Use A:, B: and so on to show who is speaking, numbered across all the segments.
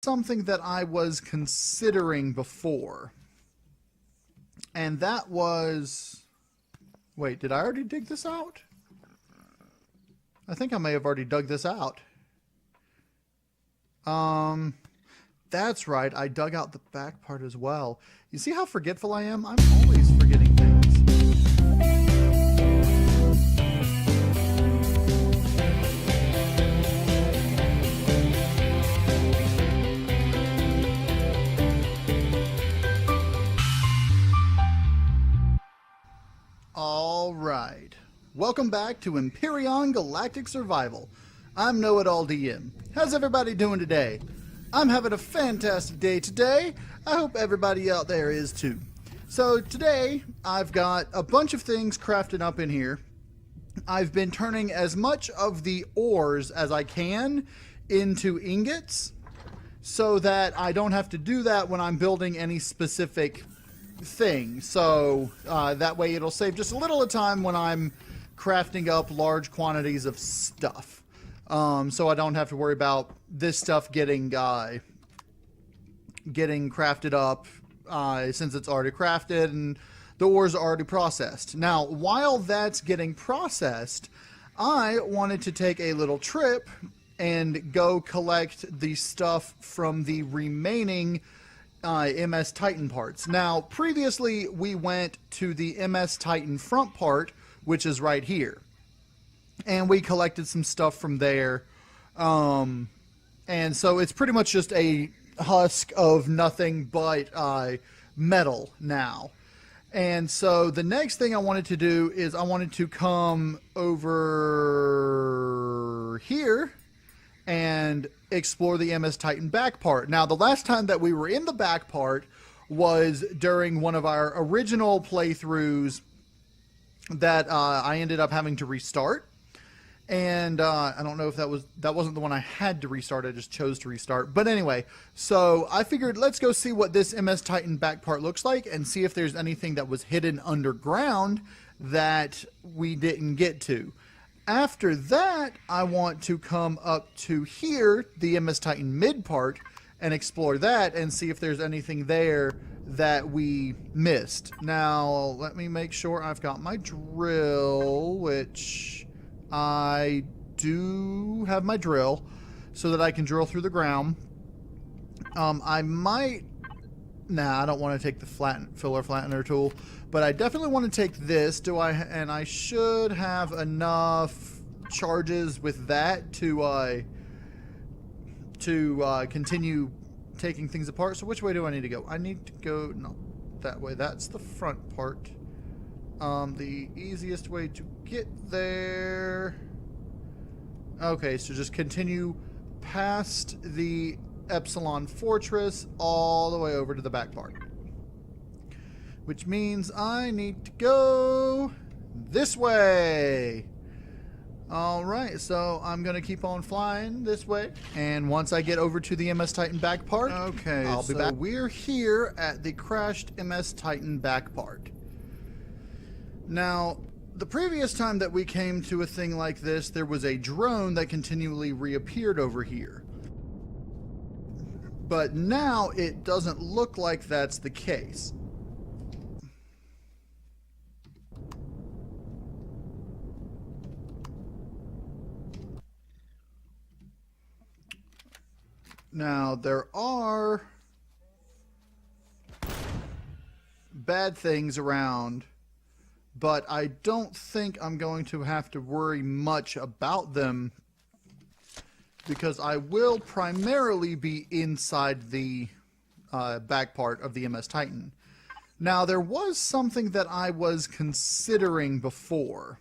A: Something that I was considering before, and that was, wait, did I already dig this out? I think I may have already dug this out. That's right, I dug out the back part as well. You see how forgetful I am? I'm always forgetting things. Alright, welcome back to Empyrion Galactic Survival. I'm KnowItAllDM. How's everybody doing today? I'm having a fantastic day today. I hope everybody out there is too. So today, I've got a bunch of things crafted up in here. I've been turning as much of the ores as I can into ingots, so that I don't have to do that when I'm building any specific thing. So that way it'll save just a little of time when I'm crafting up large quantities of stuff. So I don't have to worry about this stuff getting crafted up since it's already crafted and the ores are already processed. Now, while that's getting processed, I wanted to take a little trip and go collect the stuff from the remaining MS Titan parts. Now, previously we went to the MS Titan front part, which is right here, and we collected some stuff from there, and so it's pretty much just a husk of nothing but metal now. And so the next thing I wanted to do is I wanted to come over here and explore the MS Titan back part. Now, the last time that we were in the back part was during one of our original playthroughs that I ended up having to restart. And I don't know if that wasn't the one I had to restart, I just chose to restart. But anyway, so I figured let's go see what this MS Titan back part looks like and see if there's anything that was hidden underground that we didn't get to. After that, I want to come up to here, the MS Titan mid part, and explore that and see if there's anything there that we missed. Now, let me make sure I've got my drill, which I do have my drill, so that I can drill through the ground. I might... Nah, I don't want to take the filler flattener tool, but I definitely want to take this. And I should have enough charges with that to continue taking things apart. So which way do I need to go? I need to go, no, that way. That's the front part. The easiest way to get there... Okay, so just continue past the Epsilon Fortress all the way over to the back part. Which means I need to go this way. Alright, so I'm going to keep on flying this way. And once I get over to the MS Titan back part, okay, I'll be back. We're here at the crashed MS Titan back part. Now, the previous time that we came to a thing like this, there was a drone that continually reappeared over here. But now it doesn't look like that's the case. Now, there are bad things around, but I don't think I'm going to have to worry much about them because I will primarily be inside the back part of the MS Titan. Now, there was something that I was considering before,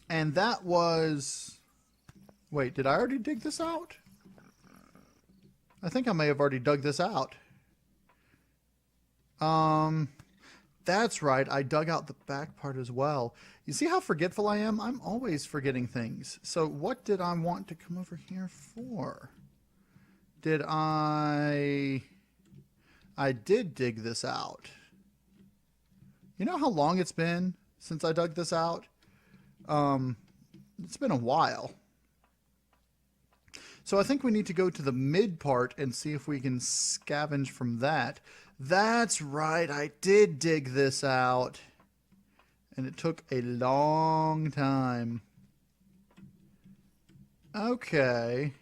A: and that was... Wait, did I already dig this out? I think I may have already dug this out. That's right, I dug out the back part as well. You see how forgetful I am? I'm always forgetting things. So what did I want to come over here for? I did dig this out. You know how long it's been since I dug this out? It's been a while. So I think we need to go to the mid part and see if we can scavenge from that. That's right, I did dig this out. And it took a long time. Okay.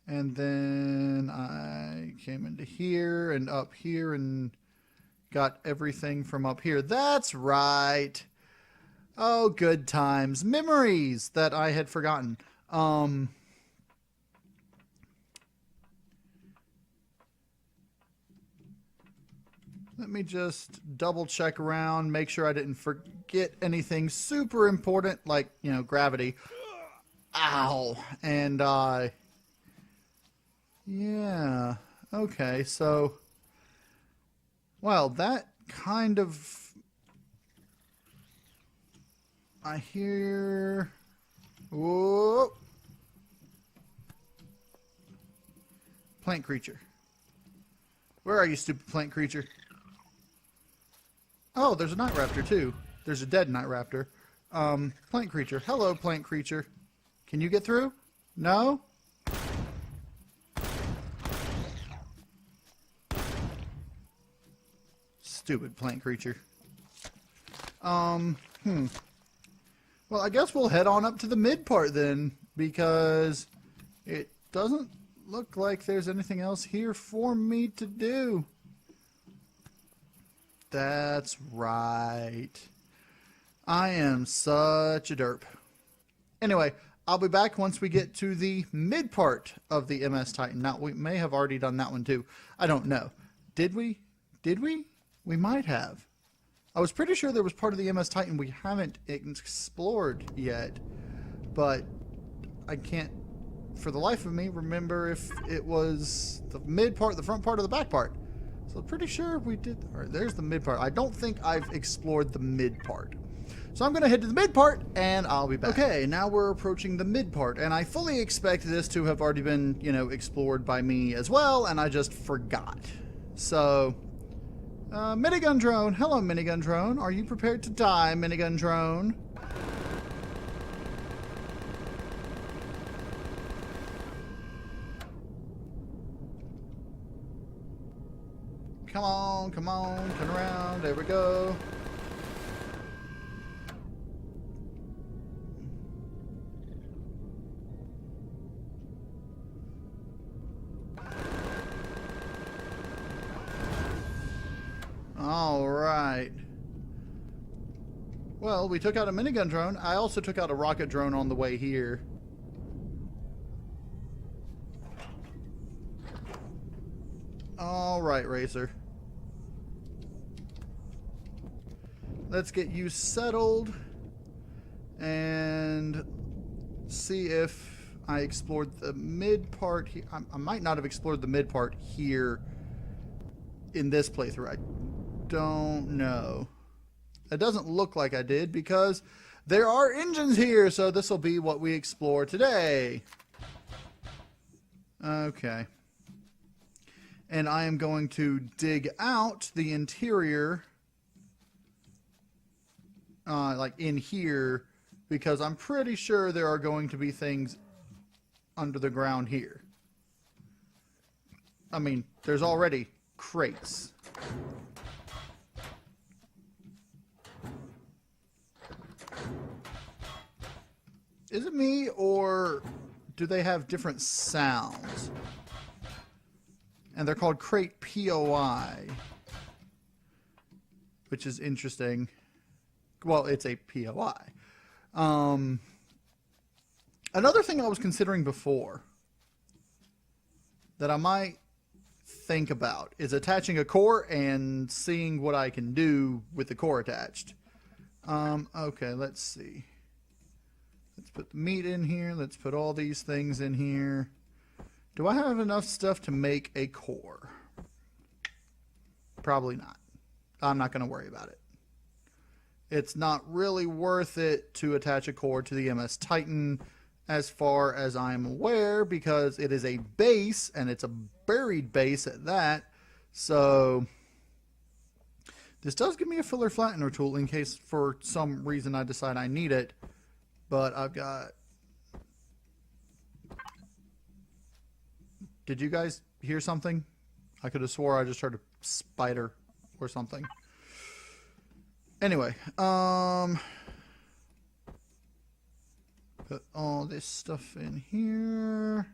A: And then I came into here and up here and got everything from up here. That's right. Oh, good times. Memories that I had forgotten. Let me just double check around, make sure I didn't forget anything super important, like, you know, gravity. Ow. And, yeah. Okay, so, well, that kind of, I hear, whoa. Plant creature. Where are you, stupid plant creature? Oh, there's a night raptor too. There's a dead night raptor. Plant creature. Hello, plant creature. Can you get through? No? Stupid plant creature. Well, I guess we'll head on up to the mid part then, because it doesn't look like there's anything else here for me to do. That's right. I am such a derp. Anyway, I'll be back once we get to the mid part of the MS Titan. Now, we may have already done that one too. I don't know. Did we? Did we? We might have. I was pretty sure there was part of the MS Titan we haven't explored yet, but I can't, for the life of me, remember if it was the mid part, the front part, or the back part. So I'm pretty sure we did. All right, there's the mid part. I don't think I've explored the mid part. So I'm going to head to the mid part, and I'll be back. Okay, now we're approaching the mid part, and I fully expect this to have already been, you know, explored by me as well, and I just forgot. So, minigun drone. Hello, minigun drone. Are you prepared to die, minigun drone? Come on, turn around, there we go. All right. Well, we took out a minigun drone. I also took out a rocket drone on the way here. All right, Racer. Let's get you settled and see if I explored the mid part here. I might not have explored the mid part here in this playthrough. I don't know. It doesn't look like I did because there are engines here, so this will be what we explore today. Okay. And I am going to dig out the interior, like in here, because I'm pretty sure there are going to be things under the ground here. I mean, there's already crates. Is it me, or do they have different sounds? And they're called crate POI, which is interesting. Well, it's a POI. Another thing I was considering before that I might think about is attaching a core and seeing what I can do with the core attached. Okay, let's see. Let's put the meat in here. Let's put all these things in here. Do I have enough stuff to make a core? Probably not. I'm not going to worry about it. It's not really worth it to attach a core to the MS Titan as far as I'm aware, because it is a base, and it's a buried base at that. So this does give me a filler flattener tool in case for some reason I decide I need it. But I've got Did you guys hear something? I could have swore I just heard a spider or something. Anyway, put all this stuff in here.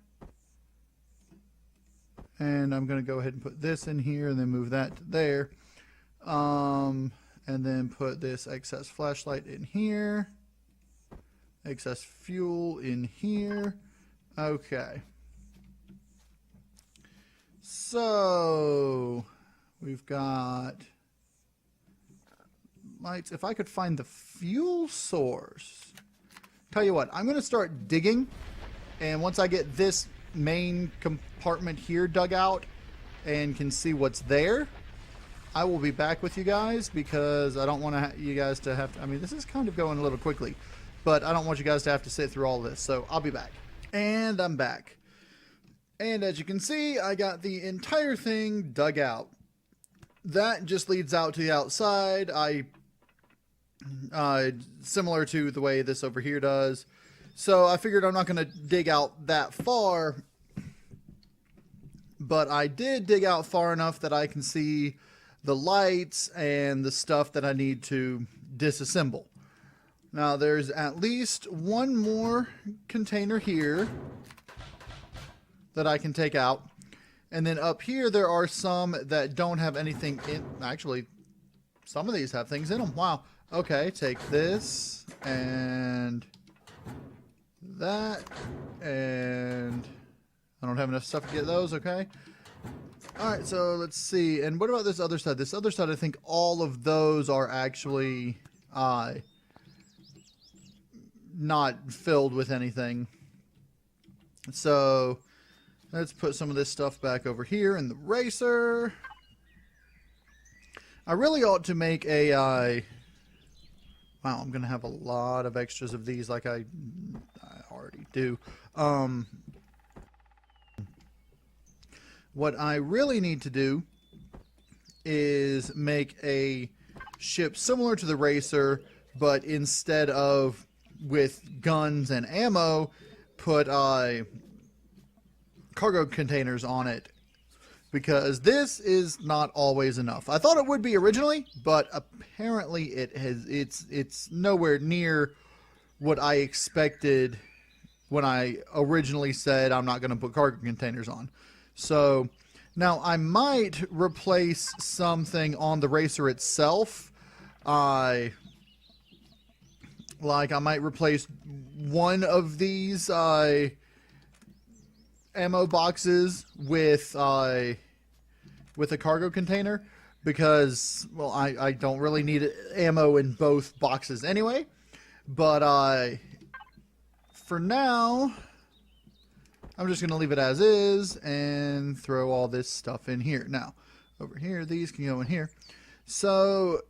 A: And I'm going to go ahead and put this in here and then move that to there. And then put this excess flashlight in here. Excess fuel in here. Okay. So, we've got lights. If I could find the fuel source. Tell you what, I'm going to start digging. And once I get this main compartment here dug out and can see what's there, I will be back with you guys, because I don't want you guys to have to, I mean, this is kind of going a little quickly, but I don't want you guys to have to sit through all this. So I'll be back. And I'm back. And as you can see, I got the entire thing dug out. That just leads out to the outside. Similar to the way this over here does. So I figured I'm not going to dig out that far, but I did dig out far enough that I can see the lights and the stuff that I need to disassemble. Now there's at least one more container here that I can take out. And then up here there are some that don't have anything in. Actually, some of these have things in them. Wow. Okay, take this and that, and I don't have enough stuff to get those. Okay. Alright, so let's see. And what about this other side? This other side, I think all of those are actually not filled with anything. So let's put some of this stuff back over here in the racer. I really ought to make a wow, I'm gonna have a lot of extras of these, like I already do. What I really need to do is make a ship similar to the racer, but instead of with guns and ammo, put cargo containers on it, because this is not always enough. I thought it would be originally, but apparently it's nowhere near what I expected when I originally said I'm not going to put cargo containers on. So now I might replace something on the racer itself. I might replace one of these ammo boxes with a cargo container, because, well, I don't really need ammo in both boxes anyway. But for now, I'm just going to leave it as is and throw all this stuff in here. Now, over here, these can go in here. So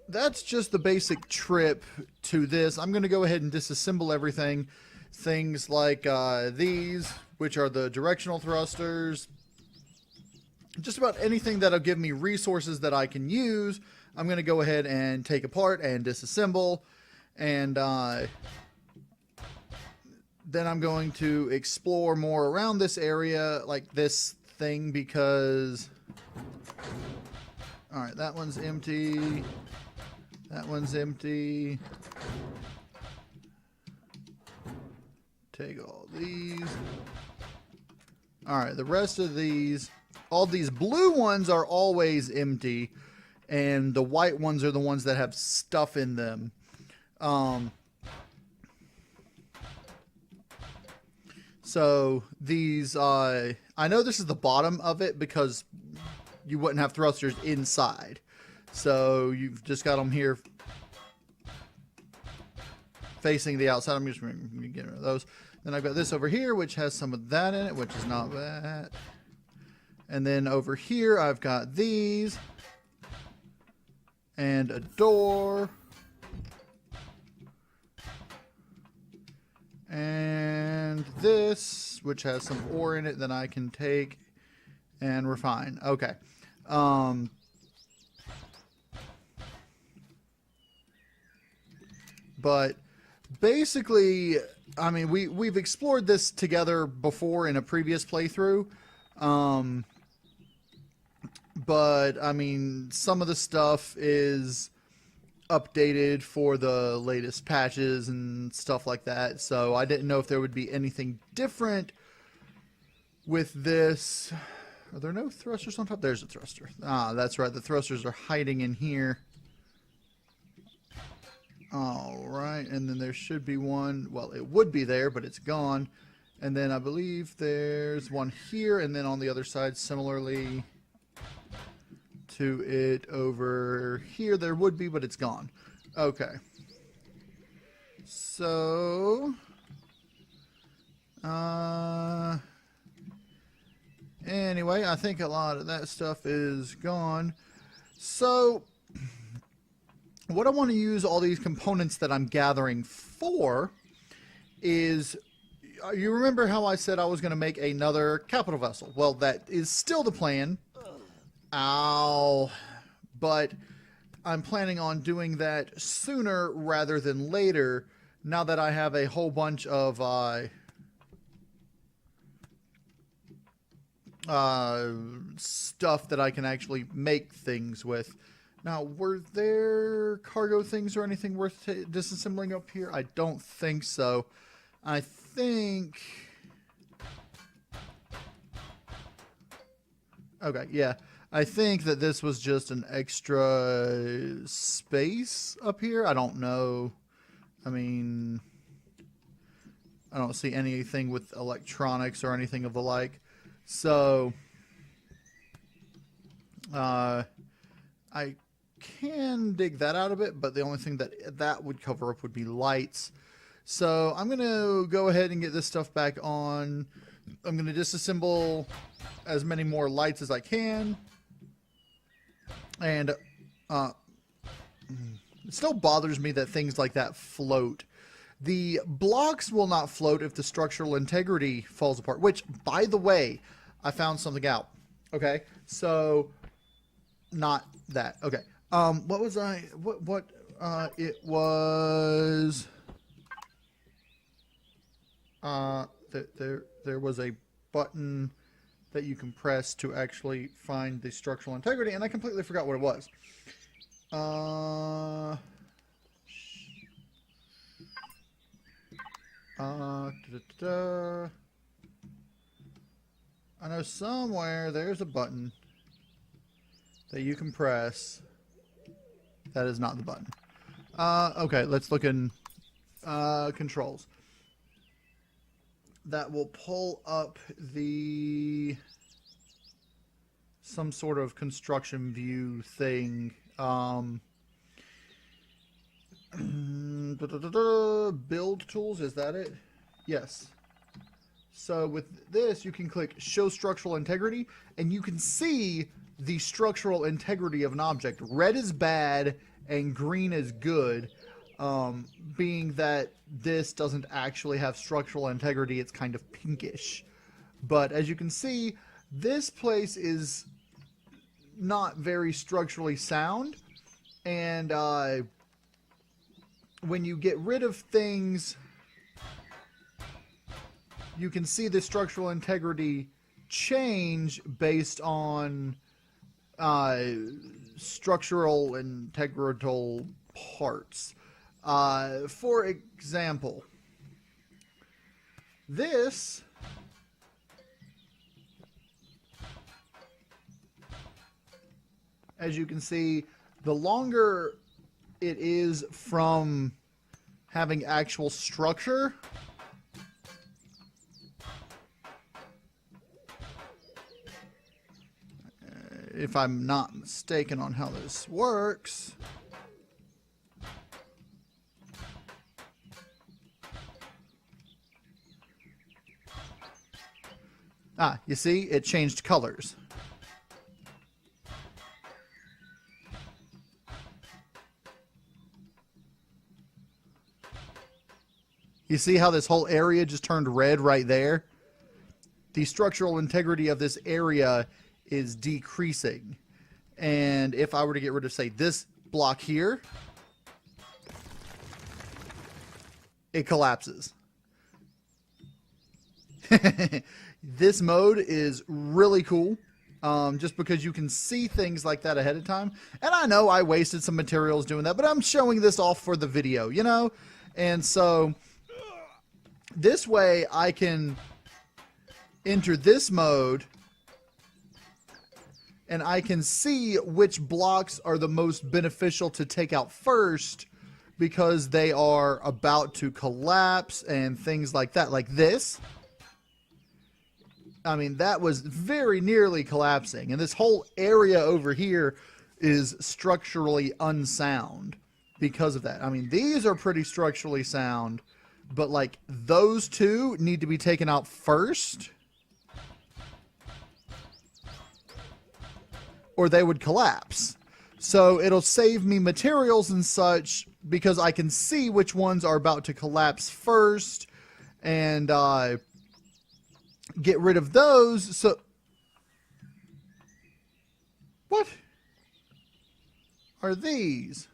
A: that's just the basic trip to this. I'm going to go ahead and disassemble everything. Things like these, which are the directional thrusters. Just about anything that'll give me resources that I can use, I'm going to go ahead and take apart and disassemble. And then I'm going to explore more around this area, like this thing, because... Alright, that one's empty. That one's empty. Take all these. Alright, the rest of these... All these blue ones are always empty, and the white ones are the ones that have stuff in them. So these, I know this is the bottom of it because you wouldn't have thrusters inside. So you've just got them here facing the outside. I'm just going to get rid of those. Then I've got this over here, which has some of that in it, which is not that. And then over here, I've got these. And a door. And this, which has some ore in it that I can take and refine. Okay. But basically, I mean, we've explored this together before in a previous playthrough. But I mean, some of the stuff is updated for the latest patches and stuff like that. So I didn't know if there would be anything different with this. Are there no thrusters on top? There's a thruster. Ah, that's right. The thrusters are hiding in here. All right, and then there should be one. Well, it would be there, but it's gone. And then I believe there's one here, and then on the other side, similarly to it over here, there would be, but it's gone. Okay. So, anyway, I think a lot of that stuff is gone. So, what I want to use all these components that I'm gathering for is, you remember how I said I was going to make another capital vessel? Well, that is still the plan. Ow. But I'm planning on doing that sooner rather than later, now that I have a whole bunch of stuff that I can actually make things with. Now, were there cargo things or anything worth disassembling up here? I don't think so. I think... Okay, yeah. I think that this was just an extra space up here. I don't know. I mean, I don't see anything with electronics or anything of the like. So, I can dig that out a bit, but the only thing that would cover up would be lights. So I'm going to go ahead and get this stuff back on. I'm going to disassemble as many more lights as I can. And it still bothers me that things like that float. The blocks will not float if the structural integrity falls apart, which, by the way, I found something out. Okay, so not that. Okay. What was I? It was. There was a button that you can press to actually find the structural integrity, and I completely forgot what it was. I know somewhere there's a button that you can press. That is not the button. Okay, let's look in controls. That will pull up some sort of construction view thing. Build tools, is that it? Yes. So with this, you can click show structural integrity, and you can see the structural integrity of an object. Red is bad and green is good. Being that this doesn't actually have structural integrity, it's kind of pinkish. But as you can see, this place is not very structurally sound, and when you get rid of things, you can see the structural integrity change based on structural integral parts. For example, this as you can see, the longer it is from having actual structure, if I'm not mistaken on how this works. You see, it changed colors. You see how this whole area just turned red right there? The structural integrity of this area is decreasing. And if I were to get rid of, say, this block here, it collapses. This mode is really cool. Just because you can see things like that ahead of time. And I know I wasted some materials doing that, but I'm showing this off for the video, you know? And so this way I can enter this mode and I can see which blocks are the most beneficial to take out first because they are about to collapse and things like that. Like this. I mean, that was very nearly collapsing. And this whole area over here is structurally unsound because of that. I mean, these are pretty structurally sound, but like those two need to be taken out first, or they would collapse. So it'll save me materials and such because I can see which ones are about to collapse first and get rid of those. So what are these?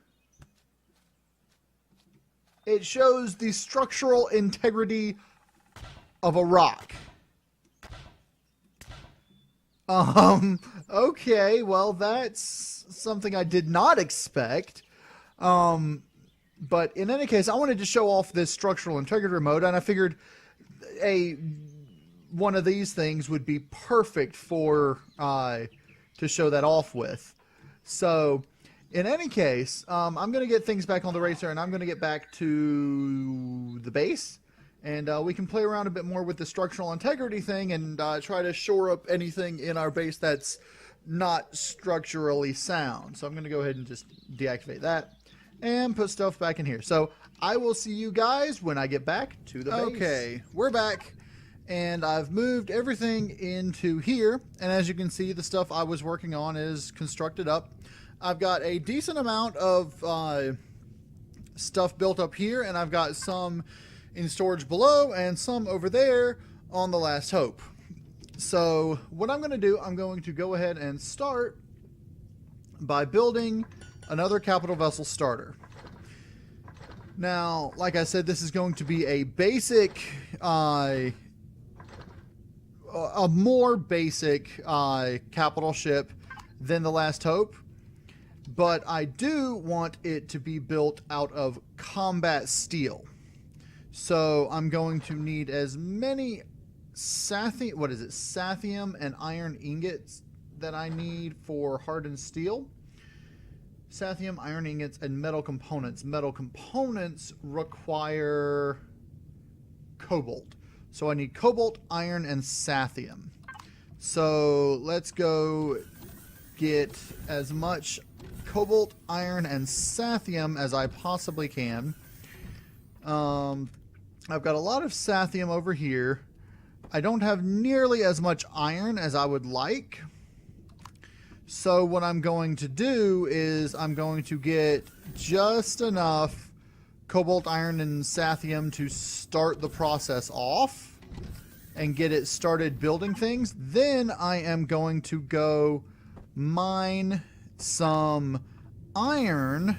A: It shows the structural integrity of a rock. Okay, well, that's something I did not expect. But in any case, I wanted to show off this structural integrity mode, and I figured one of these things would be perfect for to show that off with. So in any case, I'm going to get things back on the racer, and I'm going to get back to the base, and we can play around a bit more with the structural integrity thing and try to shore up anything in our base that's not structurally sound. So I'm going to go ahead and just deactivate that and put stuff back in here. So I will see you guys when I get back to the base. Okay, we're back. And I've moved everything into here, and as you can see, the stuff I was working on is constructed up. I've got a decent amount of stuff built up here, and I've got some in storage below and some over there on the Last Hope. So what I'm going to do, I'm going to go ahead and start by building another capital vessel starter. Now, like I said, this is going to be a basic a more basic capital ship than the Last Hope, but I do want it to be built out of combat steel. So I'm going to need as many sathium and iron ingots that I need for hardened steel. Sathium, iron ingots, and metal components. Metal components require cobalt. So I need cobalt, iron, and sathium. So let's go get as much cobalt, iron, and sathium as I possibly can. I've got a lot of sathium over here. I don't have nearly as much iron as I would like. So what I'm going to do is I'm going to get just enough cobalt, iron, and sathium to start the process off and get it started building things. Then I am going to go mine some iron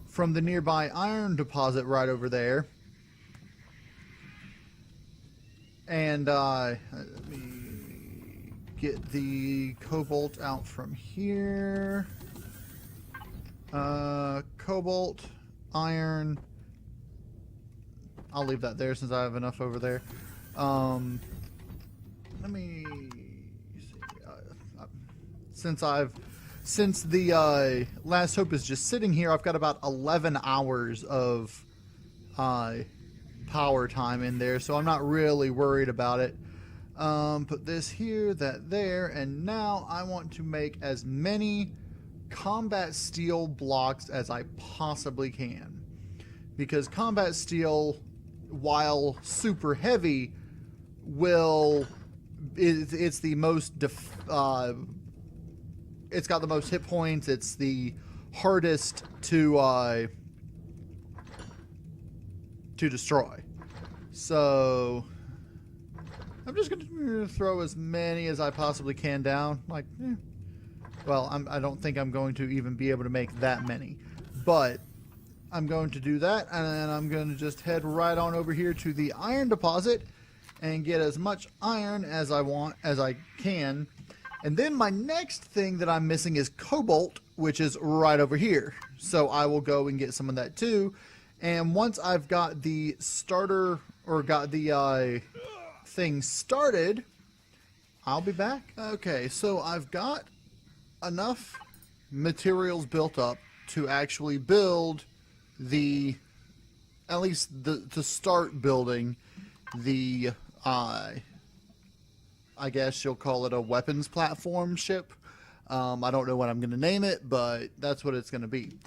A: from the nearby iron deposit right over there. And let me get the cobalt out from here. Cobalt, iron. I'll leave that there since I have enough over there. Let me see. Since the Last Hope is just sitting here, I've got about 11 hours of power time in there, so I'm not really worried about it. Put this here, that there, and now I want to make as many combat steel blocks as I possibly can, because combat steel, while super heavy, it's the most it's got the most hit points. It's the hardest to destroy. So I'm just going to throw as many as I possibly can down. Like, well, I don't think I'm going to even be able to make that many, but I'm going to do that, and then I'm going to just head right on over here to the iron deposit, and get as much iron as I can. And then my next thing that I'm missing is cobalt, which is right over here. So I will go and get some of that too. And once I've got the starter, or got the thing started, I'll be back. Okay, so I've got enough materials built up to actually build the, at least to start building the, I guess you'll call it a weapons platform ship. I don't know what I'm going to name it, but that's what it's going to be.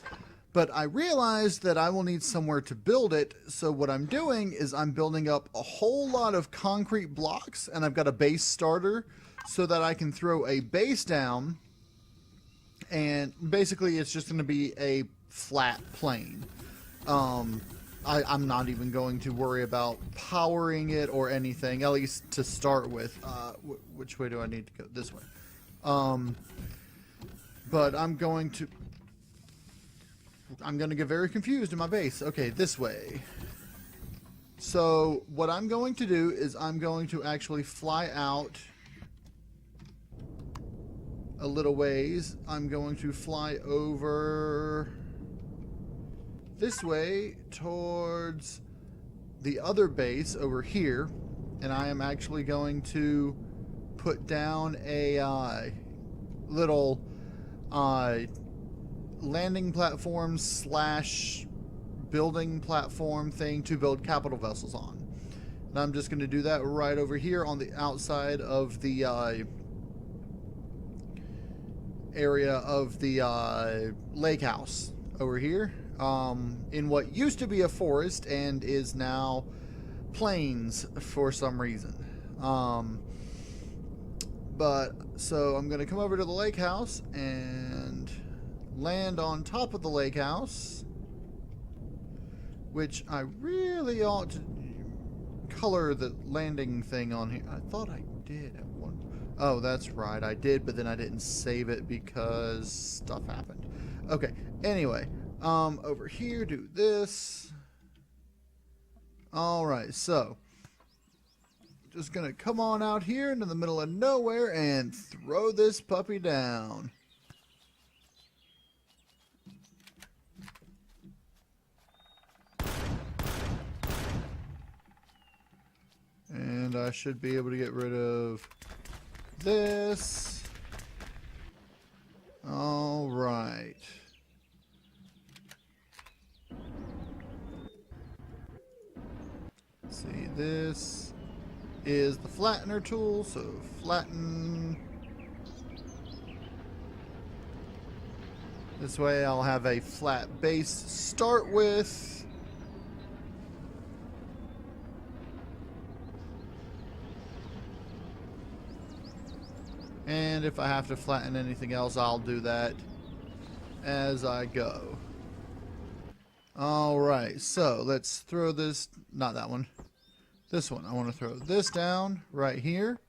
A: But I realized that I will need somewhere to build it, so what I'm doing is I'm building up a whole lot of concrete blocks, and I've got a base starter so that I can throw a base down, and basically it's just going to be a flat plane. I'm not even going to worry about powering it or anything, at least to start with. Which way do I need to go? This way. But I'm going to get very confused in my base. Okay, this way. So what I'm going to do is I'm going to actually fly out a little ways. I'm going to fly over this way towards the other base over here, and I am actually going to put down a little landing platform slash building platform thing to build capital vessels on. And I'm just going to do that right over here on the outside of the area of the lake house over here, in what used to be a forest and is now plains for some reason. But so I'm going to come over to the lake house and land on top of the lake house, which I really ought to color the landing thing on here. I thought I did at one. Oh, that's right, I did, but then I didn't save it because stuff happened. Okay, anyway, over here, do this. Alright, so just gonna come on out here into the middle of nowhere and throw this puppy down. And I should be able to get rid of this. All right. See, this is the flattener tool, so flatten. This way I'll have a flat base to start with. And if I have to flatten anything else, I'll do that as I go. Alright, so let's throw this, not that one, this one. I want to throw this down right here.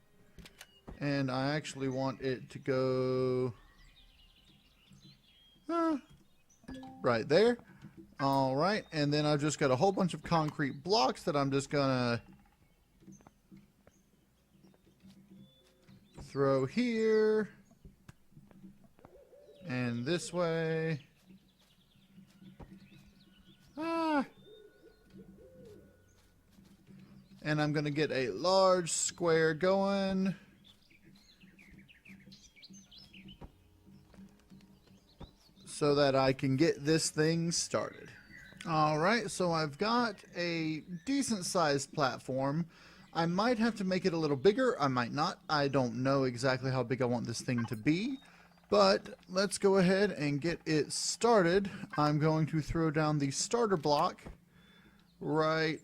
A: And I actually want it to go right there. Alright, and then I've just got a whole bunch of concrete blocks that I'm just gonna throw here and this way. And I'm gonna get a large square going. So that I can get this thing started. Alright, so I've got a decent sized platform. I might have to make it a little bigger, I might not. I don't know exactly how big I want this thing to be. But let's go ahead and get it started. I'm going to throw down the starter block right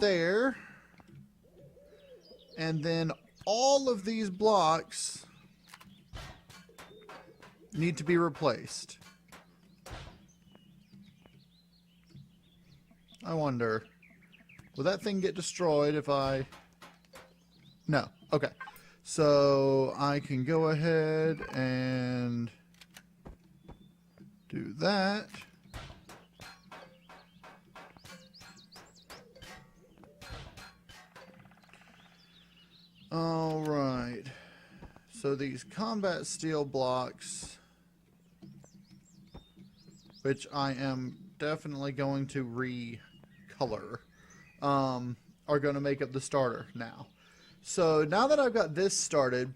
A: there. And then all of these blocks need to be replaced. I wonder, will that thing get destroyed if I... No. Okay. So I can go ahead and do that. All right. So these combat steel blocks, which I am definitely going to recolor, are going to make up the starter now. So now that I've got this started,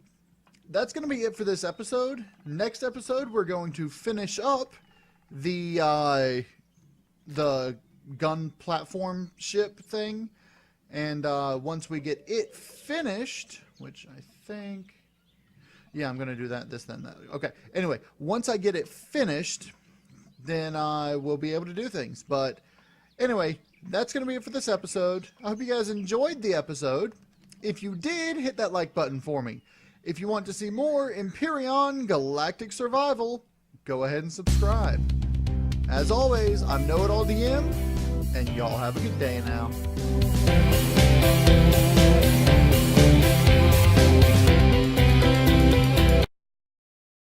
A: that's going to be it for this episode. Next episode, we're going to finish up the gun platform ship thing. And once we get it finished, which I think... Yeah, I'm going to do that, this, then, that. Okay. Anyway, once I get it finished, then I will be able to do things. But anyway, that's going to be it for this episode. I hope you guys enjoyed the episode. If you did, hit that like button for me. If you want to see more Empyrion Galactic Survival, go ahead and subscribe. As always, I'm KnowItAllDM, and y'all have a good day now.